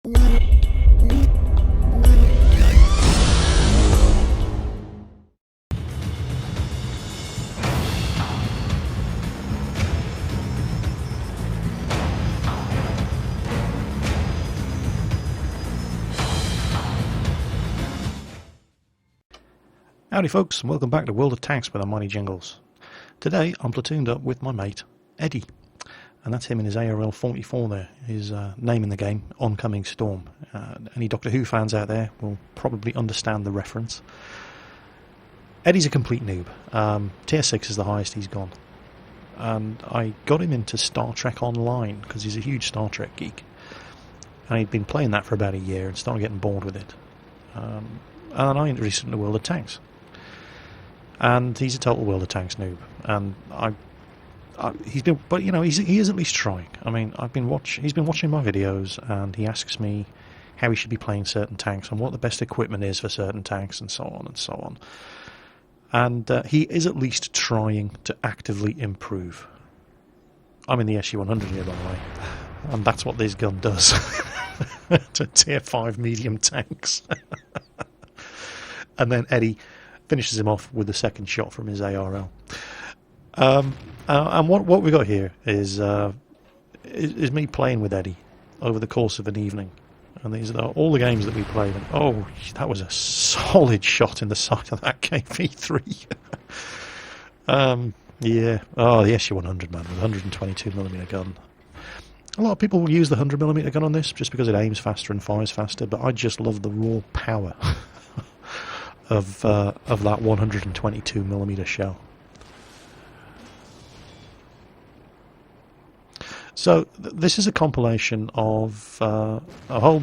Howdy folks, and welcome back to World of Tanks with our mighty Jingles. Today I'm platooned up with my mate Eddie, and that's him in his ARL 44 there, his name in the game, Oncoming Storm. Any Doctor Who fans out there will probably understand the reference. Eddie's a complete noob. Tier 6 is the highest he's gone. And I got him into Star Trek Online because he's a huge Star Trek geek. And he'd been playing that for about a year and started getting bored with it. And I introduced him to World of Tanks. And he's a total World of Tanks noob, and he is at least trying. I mean, he's been watching my videos, and he asks me how he should be playing certain tanks and what the best equipment is for certain tanks, and so on and so on. And he is at least trying to actively improve. I'm in the SU-100 here, by the way, and that's what this gun does to tier 5 medium tanks. And then Eddie finishes him off with the second shot from his ARL. And what we got here is me playing with Eddie over the course of an evening. And these are all the games that we played. And, oh, that was a solid shot in the side of that KV3. Yeah. Oh, the SU-100, man, with a 122mm gun. A lot of people will use the 100mm gun on this just because it aims faster and fires faster, but I just love the raw power of that 122mm shell. So this is a compilation of a whole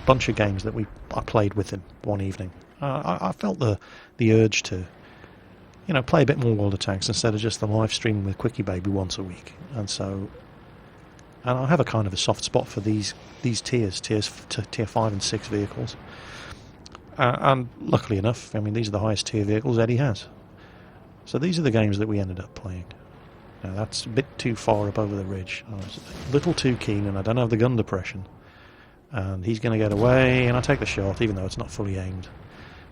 bunch of games that I played with him one evening. I felt the urge to, play a bit more World of Tanks instead of just the live streaming with Quickie Baby once a week. And I have a kind of a soft spot for these tiers to tier 5 and 6 vehicles. And luckily enough, I mean, these are the highest tier vehicles Eddie has. So these are the games that we ended up playing. Now that's a bit too far up over the ridge. I was a little too keen, and I don't have the gun depression. And he's going to get away, and I take the shot, even though it's not fully aimed.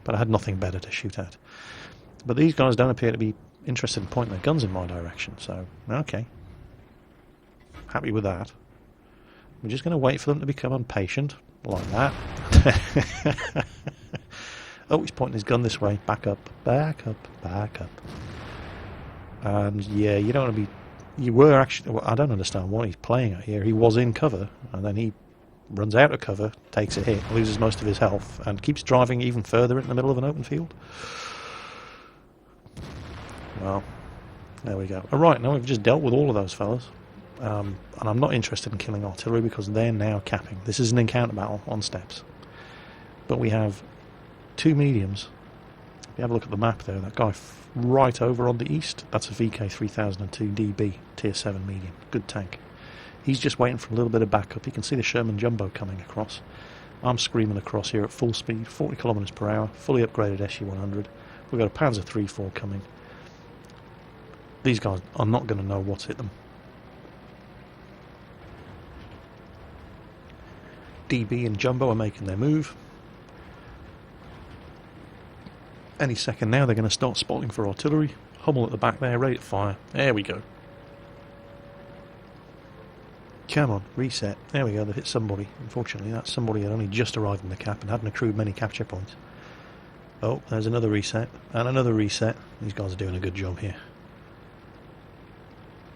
But I had nothing better to shoot at. But these guys don't appear to be interested in pointing their guns in my direction, so, okay. Happy with that. We're just going to wait for them to become impatient, like that. Oh, he's pointing his gun this way. Back up, back up, back up. And yeah, you don't want to be... You were actually... Well, I don't understand what he's playing at here. He was in cover, and then he runs out of cover, takes a hit, loses most of his health, and keeps driving even further in the middle of an open field. Well, there we go. Alright, now we've just dealt with all of those fellas. And I'm not interested in killing artillery because they're now capping. This is an encounter battle on steps. But we have 2 mediums. If you have a look at the map there, that guy right over on the east, that's a VK3002 DB, tier 7 medium. Good tank. He's just waiting for a little bit of backup. You can see the Sherman Jumbo coming across. I'm screaming across here at full speed, 40 kilometers per hour, fully upgraded SU-100. We've got a Panzer III-4 coming. These guys are not going to know what's hit them. DB and Jumbo are making their move. Any second now they're going to start spotting for artillery. Hummel at the back there, ready to fire. There we go. Come on, reset. There we go, they've hit somebody. Unfortunately, that somebody had only just arrived in the cap and hadn't accrued many capture points. Oh, there's another reset. And another reset. These guys are doing a good job here.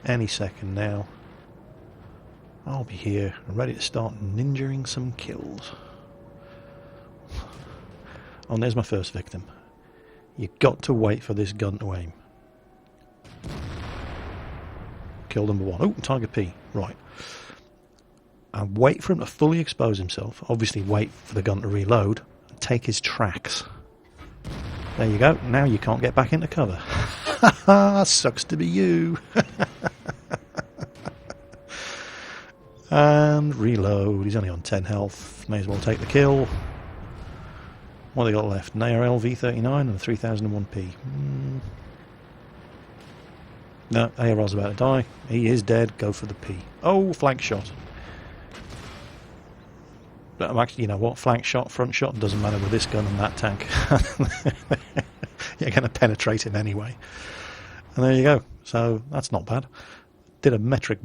Any second now. I'll be here and ready to start ninjaing some kills. Oh, and there's my first victim. You got to wait for this gun to aim. Kill number 1. Oh, target P. Right. And wait for him to fully expose himself. Obviously wait for the gun to reload and take his tracks. There you go. Now you can't get back into cover. Sucks to be you. And reload. He's only on 10 health. May as well take the kill. What have they got left? An ARL V39 and a 3001P. No, ARL's about to die. He is dead. Go for the P. Oh, flank shot. Actually, you know what? Flank shot, front shot, doesn't matter with this gun and that tank. You're going to penetrate him anyway. And there you go. So that's not bad. Did a metric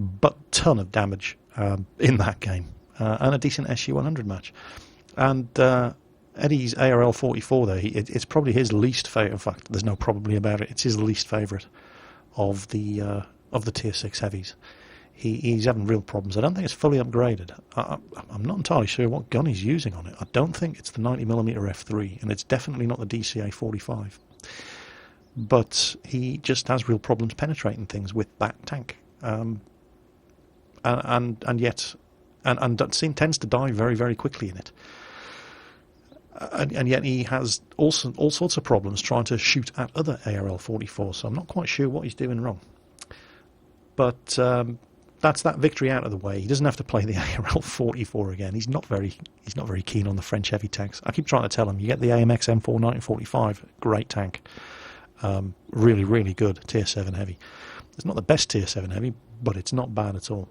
ton of damage in that game. And a decent SU-100 match. And Eddie's ARL-44 there, it's probably his least favourite. In fact, there's no probably about it. It's his least favourite of the Tier 6 heavies. He's having real problems. I don't think it's fully upgraded. I'm not entirely sure what gun he's using on it. I don't think it's the 90mm F3, and it's definitely not the DCA-45. But he just has real problems penetrating things with that tank. And yet tends to die very, very quickly in it. And yet he has all sorts of problems trying to shoot at other ARL-44, so I'm not quite sure what he's doing wrong. But that's that victory out of the way. He doesn't have to play the ARL-44 again. He's not very keen on the French heavy tanks. I keep trying to tell him, you get the AMX M4 1945, great tank. Really, really good Tier 7 heavy. It's not the best Tier 7 heavy, but it's not bad at all.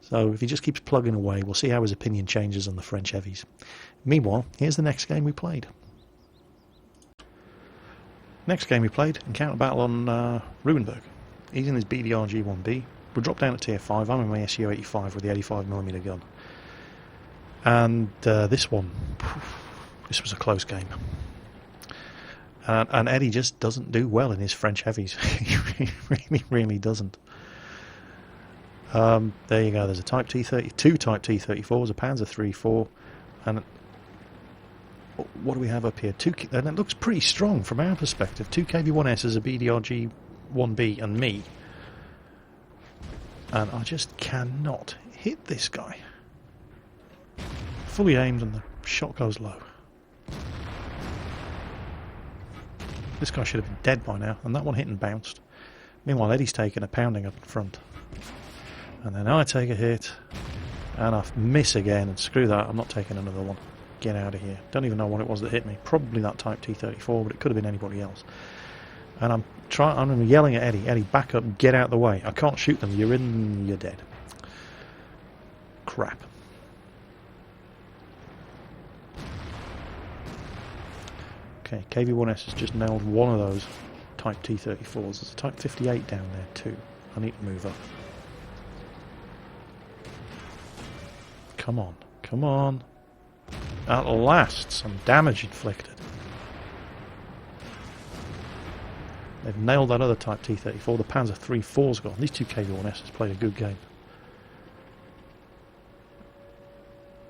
So if he just keeps plugging away, we'll see how his opinion changes on the French heavies. Meanwhile, here's the next game we played. Next game we played, encounter battle on Ruinberg. He's in his BDR-G1B. We dropped down to Tier 5. I'm in my SU-85 with the 85mm gun. And this was a close game. And Eddie just doesn't do well in his French heavies. He really, really doesn't. There you go. There's a Type T30, two Type T34s, a Panzer III, 4, and what do we have up here? And it looks pretty strong from our perspective. 2 KV-1Ss, a BDR-G1B, and me. And I just cannot hit this guy. Fully aimed, and the shot goes low. This guy should have been dead by now, and that one hit and bounced. Meanwhile, Eddie's taking a pounding up front. And then I take a hit, and I miss again, and screw that, I'm not taking another one. Get out of here. Don't even know what it was that hit me. Probably that Type T34, but it could have been anybody else. And I'm yelling at Eddie, Eddie, back up, get out of the way. I can't shoot them, you're dead. Crap. Okay, KV-1S has just nailed one of those Type T34s. There's a Type 58 down there too. I need to move up. Come on, come on. At last, some damage inflicted. They've nailed that other Type T34. The Panzer III 4's gone. These 2 KV-1Ss played a good game.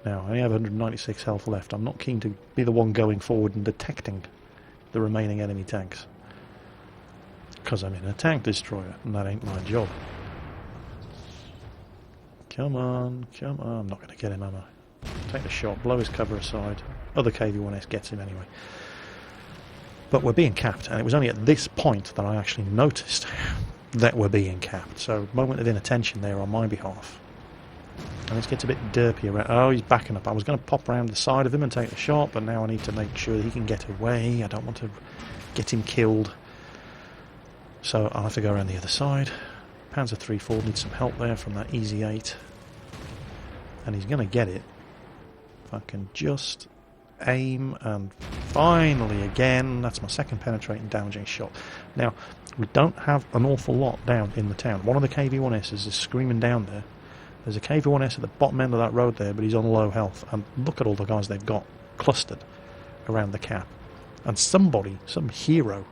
Now, I only have 196 health left. I'm not keen to be the one going forward and detecting the remaining enemy tanks. Because I'm in a tank destroyer, and that ain't my job. Come on, come on. I'm not going to get him, am I? Take the shot, blow his cover aside. Other KV-1S gets him anyway. But we're being capped, and it was only at this point that I actually noticed that we're being capped. So, moment of inattention there on my behalf. And this gets a bit derpy around. Oh, he's backing up. I was going to pop around the side of him and take the shot, but now I need to make sure that he can get away. I don't want to get him killed. So I'll have to go around the other side. Panzer III 4 needs some help there from that Easy 8. And he's going to get it. If I can just aim, and finally again, that's my second penetrating damaging shot. Now, we don't have an awful lot down in the town. One of the KV-1Ss is screaming down there. There's a KV-1S at the bottom end of that road there, but he's on low health. And look at all the guys they've got clustered around the cap. And somebody, some hero,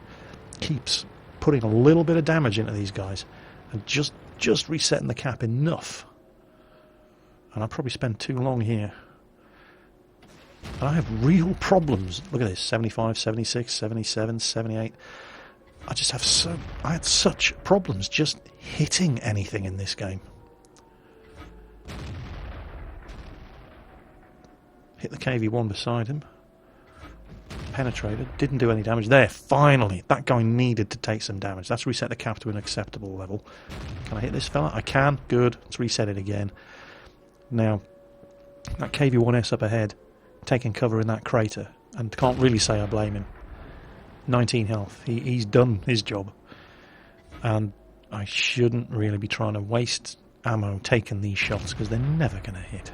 keeps putting a little bit of damage into these guys and just resetting the cap enough. And I'll probably spend too long here. And I have real problems. Look at this, 75, 76, 77, 78. I had such problems just hitting anything in this game. Hit the KV-1 beside him. Penetrated. Didn't do any damage. There, finally. That guy needed to take some damage. That's reset the cap to an acceptable level. Can I hit this fella? I can. Good. Let's reset it again. Now, that KV-1S up ahead, taking cover in that crater. And can't really say I blame him. 19 health. He's done his job. And I shouldn't really be trying to waste ammo taking these shots, because they're never going to hit.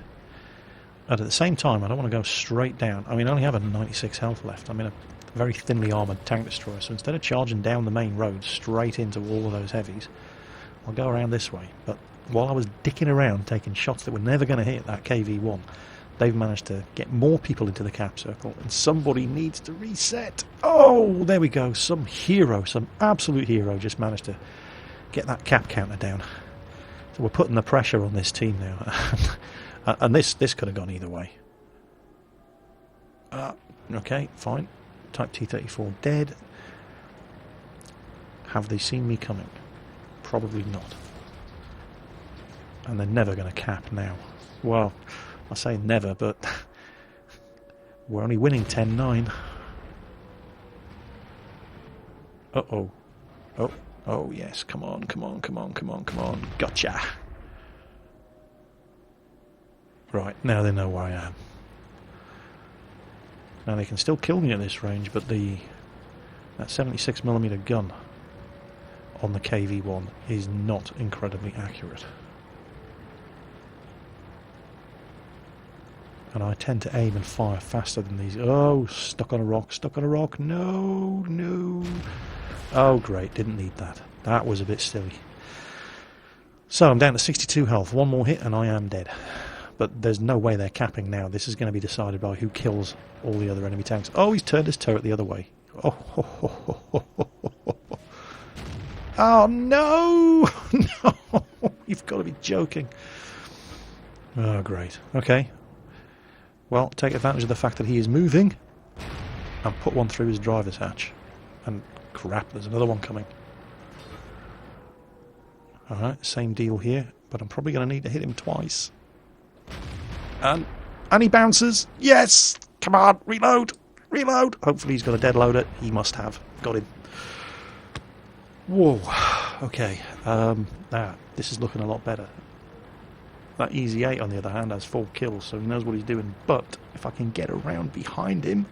And at the same time, I don't want to go straight down. I mean, I only have a 96 health left. I'm in a very thinly armoured tank destroyer, so instead of charging down the main road straight into all of those heavies, I'll go around this way. But while I was dicking around taking shots that were never going to hit that KV-1, they've managed to get more people into the cap circle, and somebody needs to reset. Oh, there we go. Some hero, some absolute hero just managed to get that cap counter down. So we're putting the pressure on this team now. And this could have gone either way. Okay, fine. Type T-34 dead. Have they seen me coming? Probably not. And they're never going to cap now. Well, I say never, but we're only winning 10-9. Uh-oh. Oh, yes. Come on. Gotcha. Right, now they know where I am. Now they can still kill me at this range, but that 76mm gun on the KV-1 is not incredibly accurate. And I tend to aim and fire faster than these. Oh, stuck on a rock. No. Oh, great, didn't need that. That was a bit silly. So I'm down to 62 health. One more hit and I am dead. But there's no way they're capping now. This is going to be decided by who kills all the other enemy tanks. Oh, he's turned his turret the other way. Oh, no! No! You've got to be joking. Oh, great. Okay. Well, take advantage of the fact that he is moving and put one through his driver's hatch. And crap, there's another one coming. Alright, same deal here. But I'm probably going to need to hit him twice. And he bounces. Yes! Come on, reload! Hopefully he's got a dead loader. He must have. Got him. Whoa. Okay. This is looking a lot better. That Easy 8, on the other hand, has 4 kills, so he knows what he's doing. But if I can get around behind him,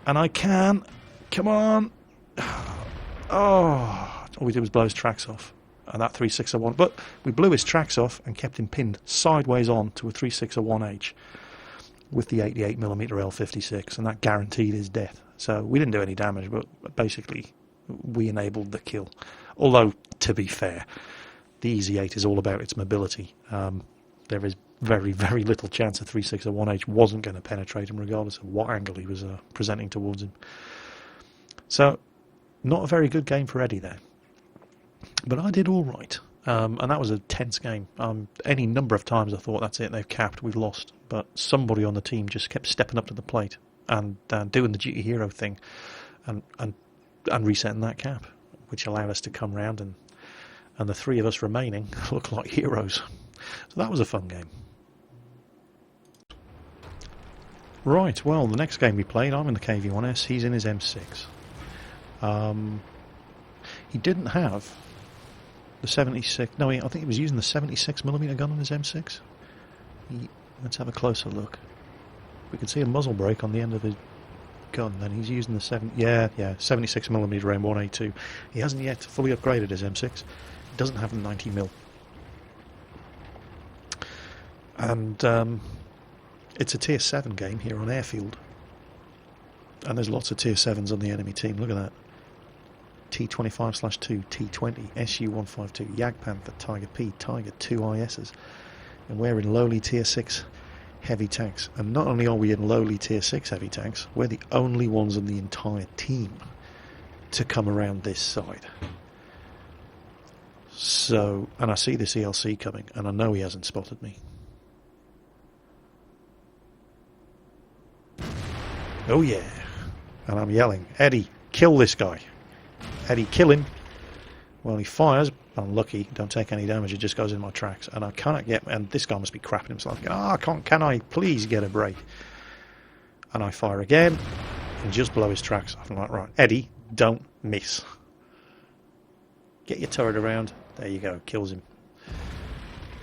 and I can, come on. Oh, all we did was blow his tracks off. And that 361, but we blew his tracks off and kept him pinned sideways on to a 361H with the 88mm L56, and that guaranteed his death. So we didn't do any damage, but basically we enabled the kill. Although, to be fair, the Easy 8 is all about its mobility. There is very, very little chance a 361H wasn't going to penetrate him, regardless of what angle he was presenting towards him. So, not a very good game for Eddie there. But I did all right, and that was a tense game. Any number of times I thought, that's it, they've capped, we've lost. But somebody on the team just kept stepping up to the plate and doing the duty hero thing and resetting that cap, which allowed us to come round, and the 3 of us remaining look like heroes. So that was a fun game. Right, well, the next game we played, I'm in the KV-1S, he's in his M6. He didn't have the 76... No, I think he was using the 76mm gun on his M6. Let's have a closer look. We can see a muzzle brake on the end of his gun, then he's using the 76mm RAM 1A2. He hasn't yet fully upgraded his M6. He doesn't have the 90mm. And it's a tier 7 game here on Airfield. And there's lots of tier 7s on the enemy team. Look at that. T25/2, T20, SU-152, Jagdpanther, Tiger P, Tiger 2 ISs. And we're in lowly tier 6 heavy tanks. And not only are we in lowly tier 6 heavy tanks, we're the only ones in the entire team to come around this side. So, and I see this ELC coming, and I know he hasn't spotted me. Oh yeah. And I'm yelling, Eddie, kill this guy. Eddie, kill him. Well, he fires. Unlucky. Don't take any damage. It just goes in my tracks. And I cannot get... And this guy must be crapping himself. Can I please get a break? And I fire again. And just blow his tracks off. I'm like, right, Eddie, don't miss. Get your turret around. There you go. Kills him.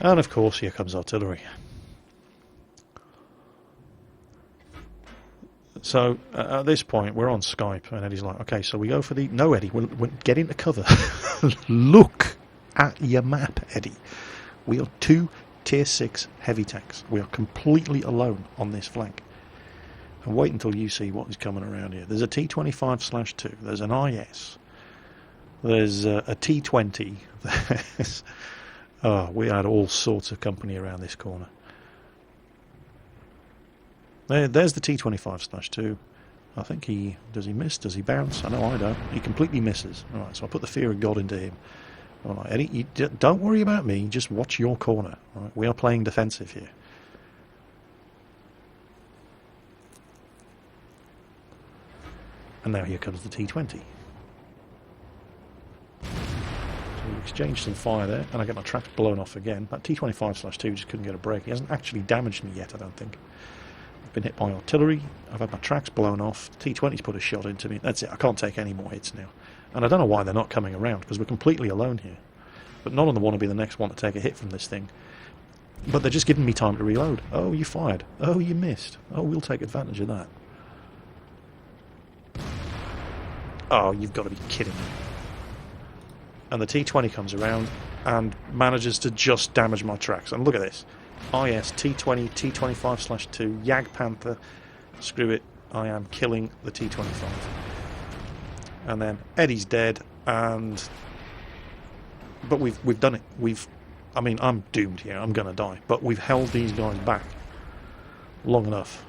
And of course, here comes artillery. So at this point, we're on Skype, and Eddie's like, okay, so we go for the... No, Eddie, we'll get into cover. Look at your map, Eddie. We are 2 tier 6 heavy tanks. We are completely alone on this flank. And wait until you see what is coming around here. There's a T25/2. There's an IS. There's a T20. Oh, we had all sorts of company around this corner. There's the T25/2. I think does he miss? Does he bounce? I know I don't. He completely misses. Alright, so I put the fear of God into him. Alright, Eddie, don't worry about me, just watch your corner. Right? We are playing defensive here. And now here comes the T20. So we exchanged some fire there, and I get my tracks blown off again. That T25/2 just couldn't get a break. He hasn't actually damaged me yet, I don't think. I've been hit by artillery, I've had my tracks blown off, T20's put a shot into me. That's it, I can't take any more hits now. And I don't know why they're not coming around, because we're completely alone here. But none of them want to be the next one to take a hit from this thing. But they're just giving me time to reload. Oh, you fired. Oh, you missed. Oh, we'll take advantage of that. Oh, you've got to be kidding me. And the T20 comes around and manages to just damage my tracks. And look at this. IS, T20, T25/2, Jag Panther. Screw it, I am killing the T25. And then Eddie's dead, but we've done it. I mean, I'm doomed here, I'm going to die. But we've held these guys back long enough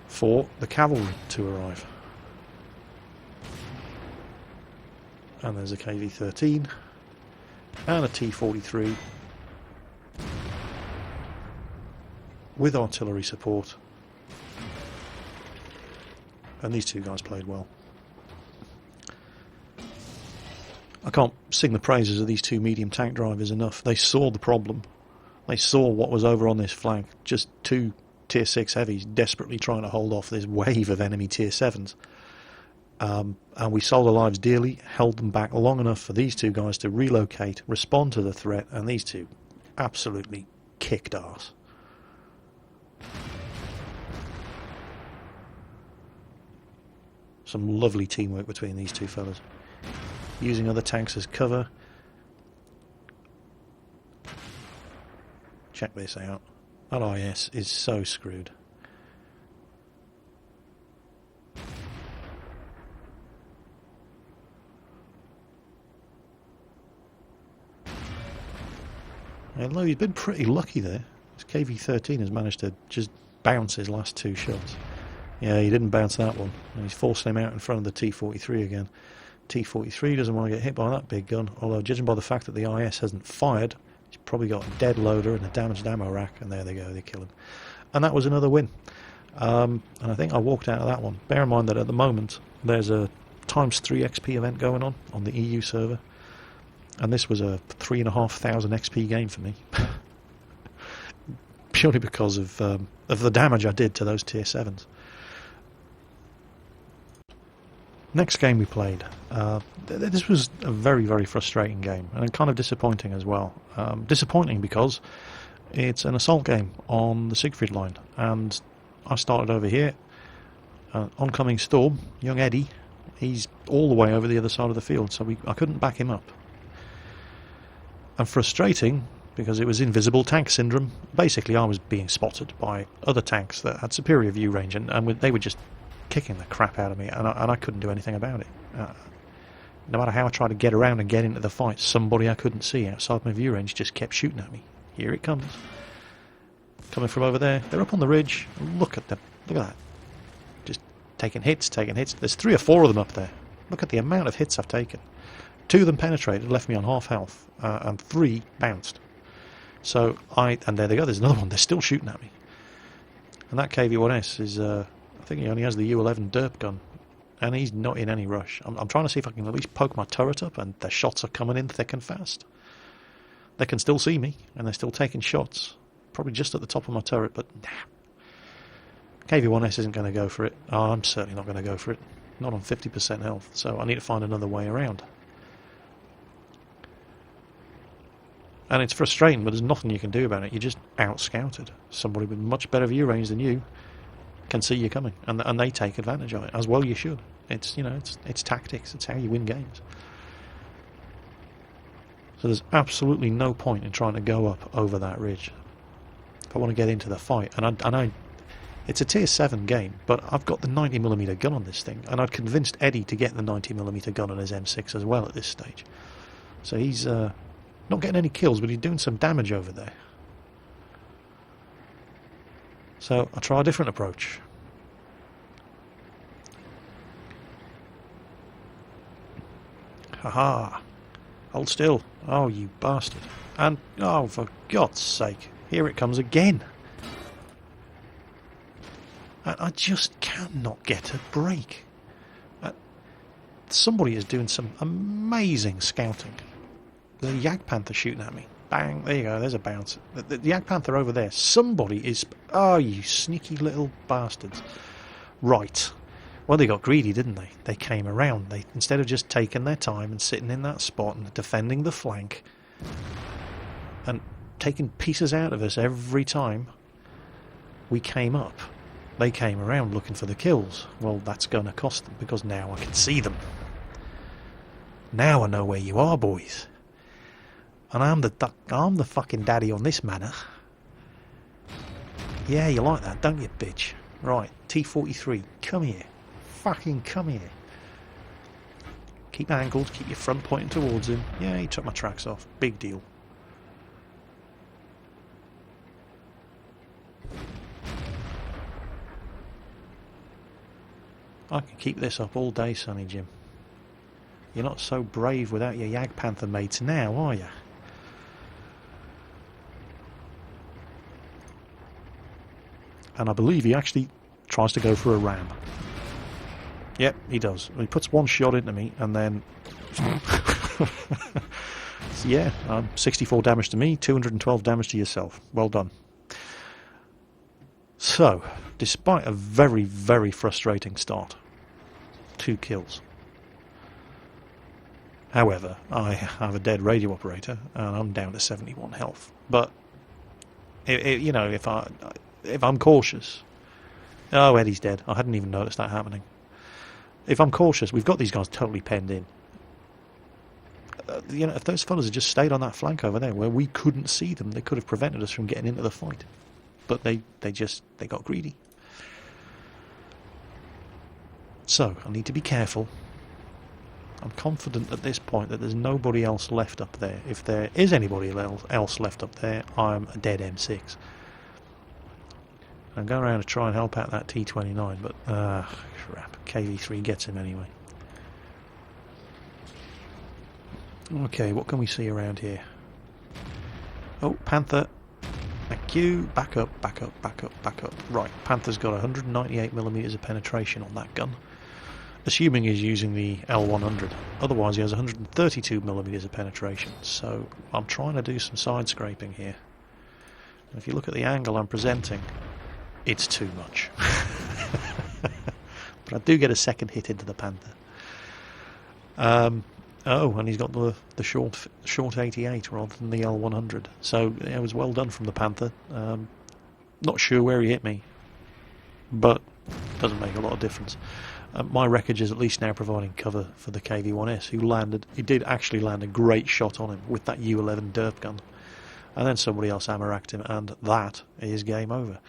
for the cavalry to arrive. And there's a KV-13 and a T-43 with artillery support, and these two guys played well. I can't sing the praises of these two medium tank drivers enough. They saw the problem. They saw what was over on this flank. Just two tier 6 heavies desperately trying to hold off this wave of enemy tier 7s. And we sold our lives dearly, held them back long enough for these two guys to relocate, respond to the threat, and these two absolutely kicked arse. Some lovely teamwork between these two fellas. Using other tanks as cover. Check this out. That IS is so screwed. Although he's been pretty lucky there. This KV-13 has managed to just bounce his last two shots. Yeah, he didn't bounce that one. And he's forcing him out in front of the T-43 again. T-43 doesn't want to get hit by that big gun, although judging by the fact that the IS hasn't fired, he's probably got a dead loader and a damaged ammo rack, and there they go, they kill him. And that was another win. And I think I walked out of that one. Bear in mind that at the moment there's a ×3 XP event going on the EU server, and this was a 3,500 XP game for me. Purely because of the damage I did to those tier 7s. Next game we played, this was a very, very frustrating game, and kind of disappointing as well. Disappointing because it's an assault game on the Siegfried Line, and I started over here. Oncoming storm, young Eddie, he's all the way over the other side of the field, so I couldn't back him up. And frustrating because it was invisible tank syndrome. Basically, I was being spotted by other tanks that had superior view range, and they were just kicking the crap out of me, and I couldn't do anything about it. No matter how I tried to get around and get into the fight, somebody I couldn't see outside my view range just kept shooting at me. Here it comes. Coming from over there. They're up on the ridge. Look at them. Look at that. Just taking hits, taking hits. There's 3 or 4 of them up there. Look at the amount of hits I've taken. 2 of them penetrated, left me on half health, and 3 bounced. So and there they go, there's another one. They're still shooting at me. And that KV-1S is, I think he only has the U11 derp gun, and he's not in any rush. I'm trying to see if I can at least poke my turret up, and their shots are coming in thick and fast. They can still see me, and they're still taking shots. Probably just at the top of my turret, but nah. KV-1S isn't going to go for it. Oh, I'm certainly not going to go for it. Not on 50% health, so I need to find another way around. And it's frustrating, but there's nothing you can do about it. You're just out-scouted. Somebody with much better view range than you can see you coming, and they take advantage of it, as well you should. It's, it's tactics. It's how you win games. So there's absolutely no point in trying to go up over that ridge. if I want to get into the fight. And I it's a tier 7 game, but I've got the 90mm gun on this thing, and I'd convinced Eddie to get the 90mm gun on his M6 as well at this stage. So he's not getting any kills, but he's doing some damage over there. So I'll try a different approach. Haha! Hold still. Oh, you bastard. And, oh, for God's sake, here it comes again. I just cannot get a break. Somebody is doing some amazing scouting. The Jagdpanther shooting at me. Bang, there you go, there's a bounce. The Jagdpanther over there. Somebody is... Oh, you sneaky little bastards. Right. Well, they got greedy, didn't they? They came around. They, instead of just taking their time and sitting in that spot and defending the flank and taking pieces out of us every time we came up, they came around looking for the kills. Well, that's going to cost them, because now I can see them. Now I know where you are, boys. And I'm the fucking daddy on this manor. Yeah, you like that, don't you, bitch? Right, T-43, come here. Fucking come here. Keep angled, keep your front pointing towards him. Yeah, he took my tracks off. Big deal. I can keep this up all day, Sonny Jim. You're not so brave without your Jagdpanther mates now, are you? And I believe he actually tries to go for a ram. Yep, he does. He puts one shot into me, and then... So yeah, 64 damage to me, 212 damage to yourself. Well done. So, despite a very, very frustrating start, 2 kills. However, I have a dead radio operator, and I'm down to 71 health. But, you know, if I'm cautious... Oh, Eddie's dead. I hadn't even noticed that happening. If I'm cautious, we've got these guys totally penned in. You know, if those fellas had just stayed on that flank over there where we couldn't see them, they could have prevented us from getting into the fight. But they got greedy. So, I need to be careful. I'm confident at this point that there's nobody else left up there. If there is anybody else left up there, I'm a dead M6. I'm going around to try and help out that T-29, but crap, KV-3 gets him anyway. Okay, what can we see around here? Oh, Panther. Thank you. Back up, back up, back up, back up. Right, Panther's got 198mm of penetration on that gun, assuming he's using the L100. Otherwise, he has 132mm of penetration. So I'm trying to do some side scraping here. And if you look at the angle I'm presenting, it's too much. But I do get a second hit into the Panther. Oh, and he's got the short 88 rather than the L100. So it was well done from the Panther. Not sure where he hit me, but doesn't make a lot of difference. My wreckage is at least now providing cover for the KV-1S, who did actually land a great shot on him with that U-11 derp gun. And then somebody else ammo-racked him, and that is game over.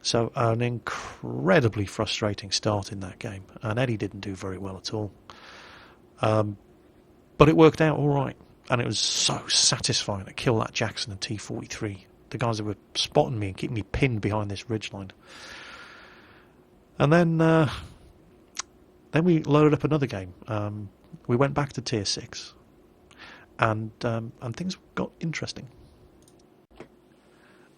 So an incredibly frustrating start in that game, and Eddie didn't do very well at all. But it worked out all right, and it was so satisfying to kill that Jackson and T-43. The guys that were spotting me and keeping me pinned behind this ridgeline. And then we loaded up another game. We went back to Tier 6, and things got interesting.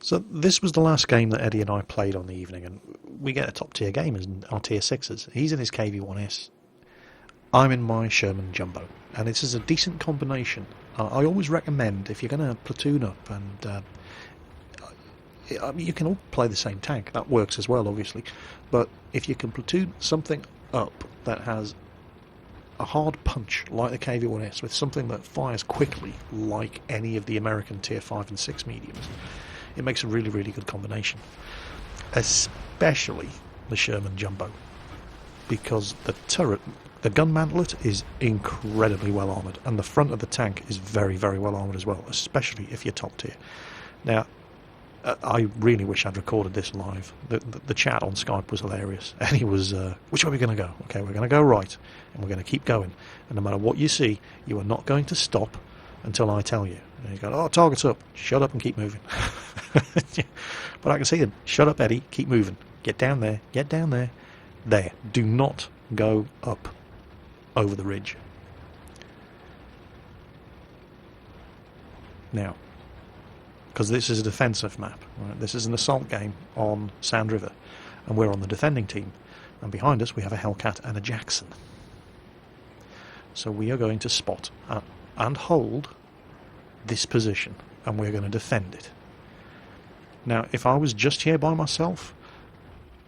So this was the last game that Eddie and I played on the evening, and we get a top tier game in our Tier 6s. He's in his KV-1S. I'm in my Sherman Jumbo, and this is a decent combination. I always recommend, if you're going to platoon up, and you can all play the same tank, that works as well obviously, but if you can platoon something up that has a hard punch like the KV-1S with something that fires quickly like any of the American Tier 5 and 6 mediums, it makes a really, really good combination. Especially the Sherman Jumbo, because the turret, the gun mantlet, is incredibly well armoured, and the front of the tank is very, very well armoured as well, especially if you're top tier. Now, I really wish I'd recorded this live. The chat on Skype was hilarious. And he was, which way are we going to go? Okay, we're going to go right. And we're going to keep going. And no matter what you see, you are not going to stop until I tell you. And he's going, oh, target's up. Shut up and keep moving. But I can see him. Shut up, Eddie. Keep moving. Get down there. Get down there. There. Do not go up over the ridge. Now, because this is a defensive map, right? This is an assault game on Sand River, and we're on the defending team, and behind us we have a Hellcat and a Jackson. So we are going to spot and hold this position, and we're going to defend it. Now, if I was just here by myself,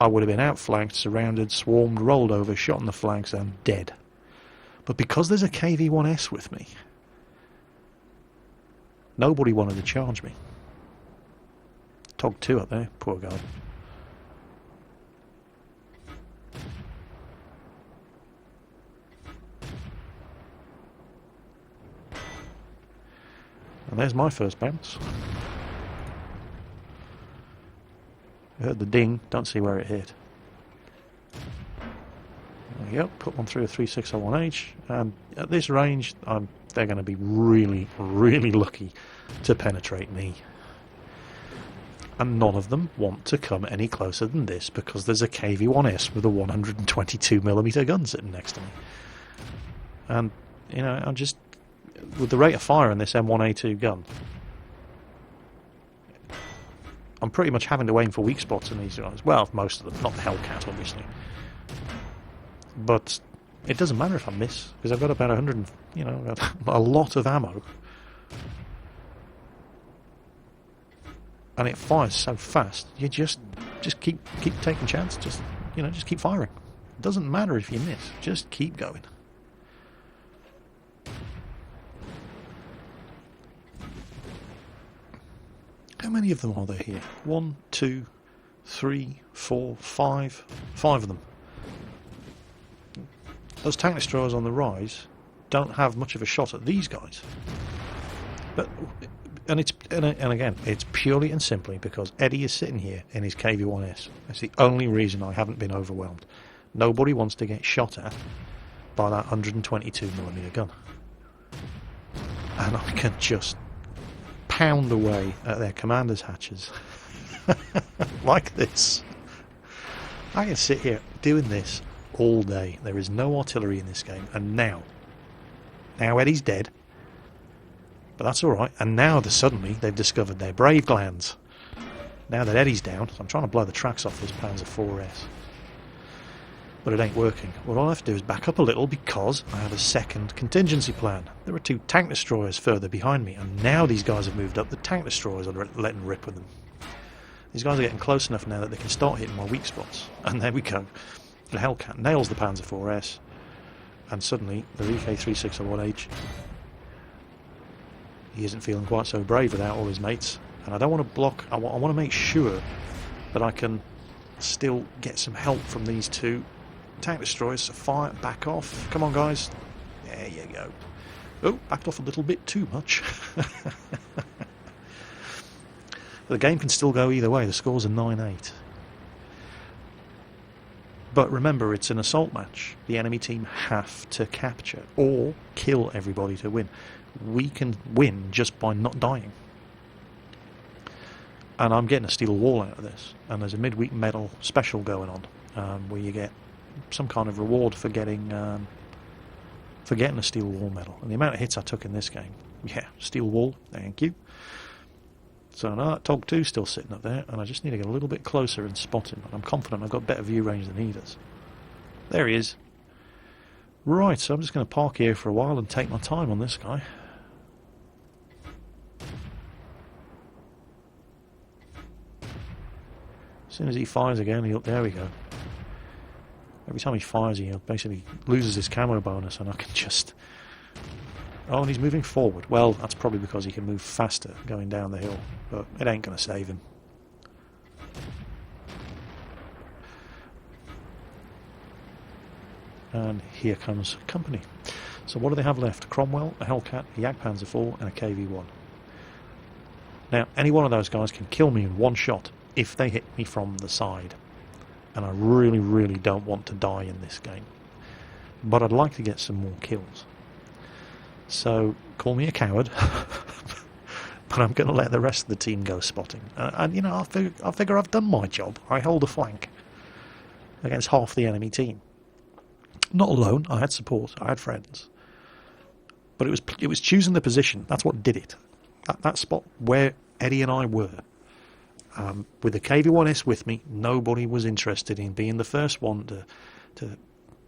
I would have been outflanked, surrounded, swarmed, rolled over, shot in the flanks, and dead. But because there's a KV-1S with me, nobody wanted to charge me. Tog 2 up there, poor guy. And there's my first bounce. I heard the ding, don't see where it hit. There we go, put one through a 3601H, and at this range they're going to be really, really lucky to penetrate me. And none of them want to come any closer than this because there's a KV-1S with a 122mm gun sitting next to me. And, you know, I'm just, with the rate of fire in this M1A2 gun, I'm pretty much having to aim for weak spots in these guys. Well, most of them, not the Hellcat, obviously. But it doesn't matter if I miss, because I've got about 100, you know, a lot of ammo. And it fires so fast, you just keep taking chances, just keep firing. It doesn't matter if you miss, just keep going. How many of them are there here? 1, 2, 3, 4, 5. 5 of them. Those tank destroyers on the rise don't have much of a shot at these guys. But and again, it's purely and simply because Eddie is sitting here in his KV-1S. That's the only reason I haven't been overwhelmed. Nobody wants to get shot at by that 122mm gun. And I can just pound away at their commander's hatches like this. I can sit here doing this all day. There is no artillery in this game, and now Eddie's dead, but that's alright. And now suddenly they've discovered their brave glands. Now that Eddie's down, so I'm trying to blow the tracks off this Panzer 4S, but it ain't working. What I'll have to do is back up a little because I have a second contingency plan. There are 2 tank destroyers further behind me, and now these guys have moved up. The tank destroyers are letting rip with them. These guys are getting close enough now that they can start hitting my weak spots. And there we go. The Hellcat nails the Panzer 4S, and suddenly the VK3601H, he isn't feeling quite so brave without all his mates. And I don't want to block, I want to make sure that I can still get some help from these 2 tank destroyers. So fire, back off. Come on, guys. There you go. Oh, backed off a little bit too much. The game can still go either way. The scores are 9-8. But remember, it's an assault match. The enemy team have to capture or kill everybody to win. We can win just by not dying. And I'm getting a steel wall out of this. And there's a midweek medal special going on, where you get some kind of reward for getting a steel wall medal. And the amount of hits I took in this game, yeah, steel wall, thank you. So now that Tog 2's still sitting up there, and I just need to get a little bit closer and spot him. And I'm confident I've got better view range than he does. There he is. Right, so I'm just going to park here for a while and take my time on this guy. As soon as he fires again, there we go. Every time he fires, he basically loses his camo bonus, and I can just... Oh, and he's moving forward. Well, that's probably because he can move faster going down the hill, but it ain't going to save him. And here comes company. So what do they have left? Cromwell, a Hellcat, a Jagdpanzer 4, and a KV-1. Now, any one of those guys can kill me in one shot if they hit me from the side. And I really, really don't want to die in this game. But I'd like to get some more kills. So, call me a coward. But I'm going to let the rest of the team go spotting. And, you know, I figure I've done my job. I hold a flank against half the enemy team. Not alone. I had support. I had friends. But it was choosing the position. That's what did it. That spot where Eddie and I were. With the KV-1S with me, nobody was interested in being the first one to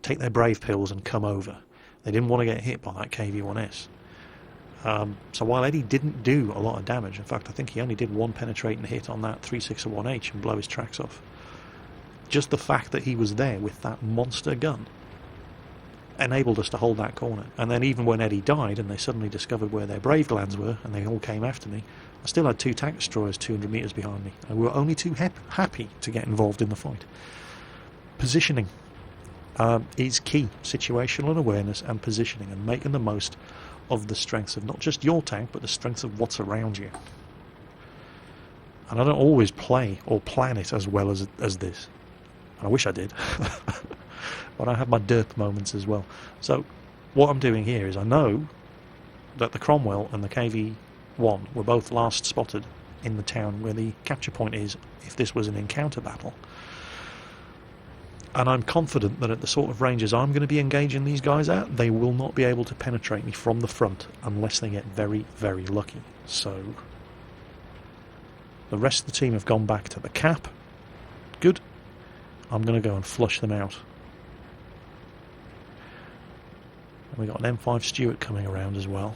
take their brave pills and come over. They didn't want to get hit by that KV-1S. So while Eddie didn't do a lot of damage, in fact I think he only did one penetrating hit on that 361H and blow his tracks off. Just the fact that he was there with that monster gun enabled us to hold that corner. And then even when Eddie died and they suddenly discovered where their brave glands were and they all came after me, I still had 2 tank destroyers 200 metres behind me. And we were only too happy to get involved in the fight. Positioning is key. Situational awareness and positioning, and making the most of the strengths of not just your tank but the strengths of what's around you. And I don't always play or plan it as well as this. I wish I did. But I have my derp moments as well. So what I'm doing here is I know that the Cromwell and the KV-1 were both last spotted in the town where the capture point is if this was an encounter battle. And I'm confident that at the sort of ranges I'm going to be engaging these guys at, they will not be able to penetrate me from the front unless they get very, very lucky. So the rest of the team have gone back to the cap. Good. I'm going to go and flush them out. And we got an M5 Stuart coming around as well.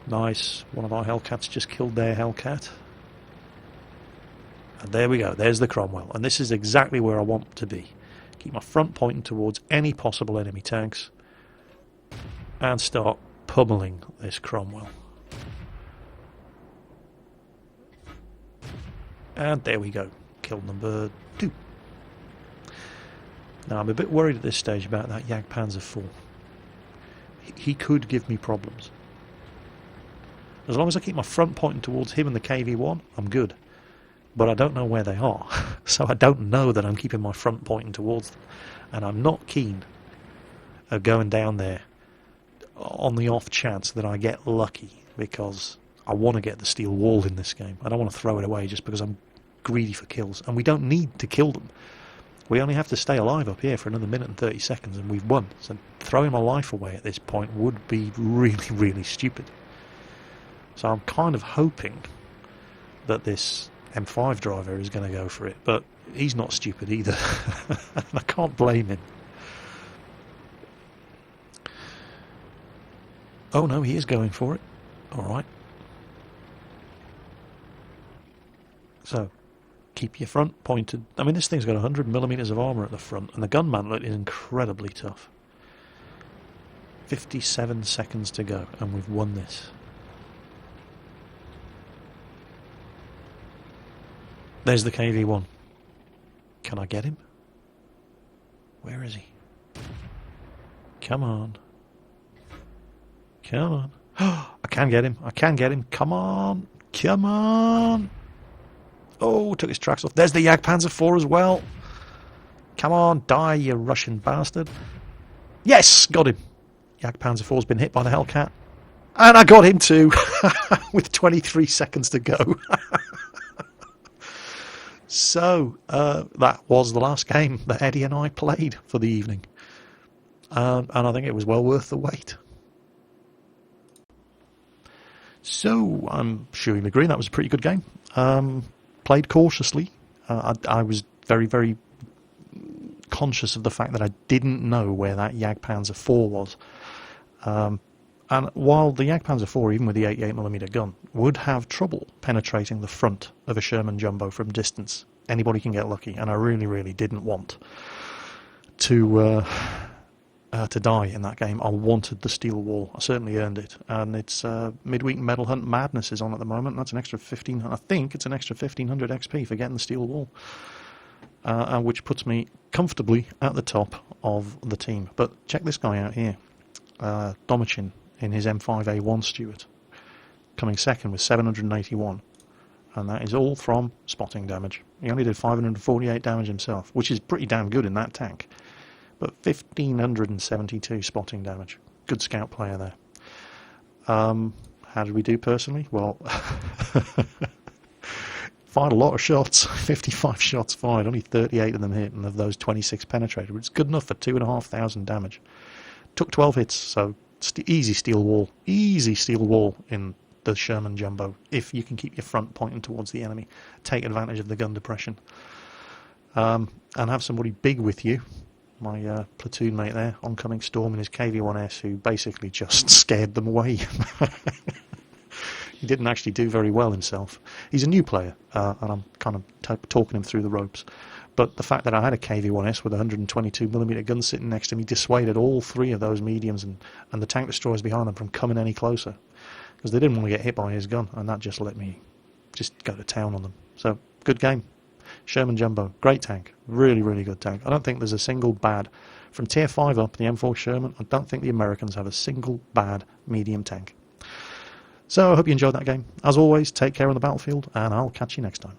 Nice. One of our Hellcats just killed their Hellcat. And there we go. There's the Cromwell. And this is exactly where I want to be. Keep my front pointing towards any possible enemy tanks. And start pummeling this Cromwell. And there we go. Kill number 2. Now I'm a bit worried at this stage about that Jagdpanzer IV. He could give me problems. As long as I keep my front pointing towards him and the KV-1, I'm good. But I don't know where they are, so I don't know that I'm keeping my front pointing towards them. And I'm not keen of going down there on the off chance that I get lucky, because I want to get the steel wall in this game. I don't want to throw it away just because I'm greedy for kills. And we don't need to kill them. We only have to stay alive up here for another minute and 30 seconds and we've won. So throwing my life away at this point would be really, really stupid. So I'm kind of hoping that this M5 driver is going to go for it, but he's not stupid either. I can't blame him. Oh no, he is going for it. Alright. So, keep your front pointed. I mean, this thing's got 100mm of armour at the front, and the gun mantlet is incredibly tough. 57 seconds to go, and we've won this. There's the KV-1. Can I get him? Where is he? Come on. Come on. I can get him. I can get him. Come on. Come on. Oh, took his tracks off. There's the Jagdpanzer IV as well. Come on, die, you Russian bastard. Yes, got him. Jagdpanzer IV's been hit by the Hellcat. And I got him too, with 23 seconds to go. So, that was the last game that Eddie and I played for the evening. And I think it was well worth the wait. So, I'm sure you'll agree that was a pretty good game. Played cautiously. I was very, very conscious of the fact that I didn't know where that Jagdpanzer IV was. And while the Jagdpanzer IV, even with the 88mm gun, would have trouble penetrating the front of a Sherman Jumbo from distance, anybody can get lucky, and I really, really didn't want to die in that game. I wanted the steel wall. I certainly earned it, and it's midweek medal hunt madness is on at the moment. That's an extra 15. I think it's an extra 1500 XP for getting the steel wall, which puts me comfortably at the top of the team. But check this guy out here, Domichin in his M5A1 Stuart. coming second with 781. And that is all from spotting damage. He only did 548 damage himself, which is pretty damn good in that tank. But 1,572 spotting damage. Good scout player there. How did we do personally? Well, fired a lot of shots, 55 shots fired, only 38 of them hit, and of those 26 penetrated, which is good enough for 2,500 damage. Took 12 hits, so easy steel wall in the Sherman Jumbo, if you can keep your front pointing towards the enemy, take advantage of the gun depression, and have somebody big with you. My platoon mate there, oncoming storm in his KV-1S, who basically just scared them away. He didn't actually do very well himself. He's a new player, and I'm kind of talking him through the ropes. But the fact that I had a KV-1S with a 122mm gun sitting next to me dissuaded all three of those mediums and the tank destroyers behind them from coming any closer, because they didn't want to get hit by his gun, and that just let me just go to town on them. So, good game. Sherman Jumbo, great tank, really, really good tank. I don't think there's a single bad, from tier 5 up, the M4 Sherman, I don't think the Americans have a single bad medium tank. So I hope you enjoyed that game. As always, take care on the battlefield, and I'll catch you next time.